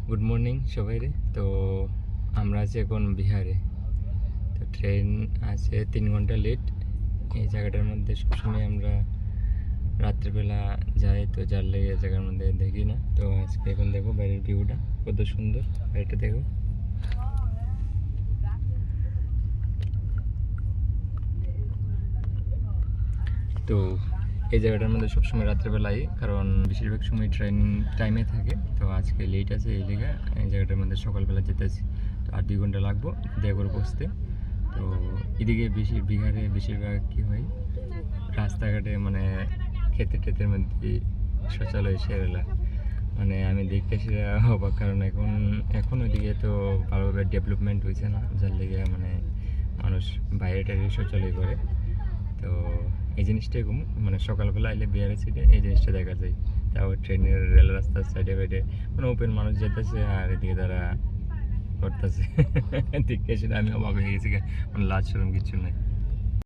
Good morning সবাই রে। তো আমরা আছি এখন বিহারে। তো ট্রেন আছে 3 ঘন্টা লেট। এই জায়গাটার মধ্যে সবসময় আমরা রাত্রিবেলা যাই, তো যার লেগে এই জায়গার মধ্যে দেখি না। তো আজকে এখন দেখো বাইরের ভিউটা কত সুন্দর, বাইরেটা দেখো। তো এই জায়গাটার মধ্যে সবসময় রাত্রেবেলায়, কারণ বেশিরভাগ সময় ট্রেন টাইমে থাকে। তো আজকে লেট আছে এই লেগে এই জায়গাটার মধ্যে সকালবেলা যেতেছি। তো আর 2 ঘন্টা লাগবো দেওঘর পৌঁছতে। তো এদিকে বিহারে বেশিরভাগ কী হয়, রাস্তাঘাটে মানে ক্ষেত্রে টেতের মধ্যে শৌচালয় সেরেলা, মানে আমি দেখতে সেটা অবাক। কারণ এখন ওইদিকে তো ভালোভাবে ডেভেলপমেন্ট হয়েছে না, যার লেগে মানে মানুষ বাইরে টাইরে শৌচালয় করে। তো এই জিনিসটা এরকম মানে সকালবেলা আইলে বিহারে সিটে এই জিনিসটা দেখা যায়। তাও ট্রেনের রেল রাস্তার সাইডে বাইডে মানে ওপেন মানুষ যেতেছে, আর এদিকে তারা করতেছে। দেখতে সেটা আমি অবাক হয়ে গেছি, মানে লাজ শরম কিচ্ছু নাই।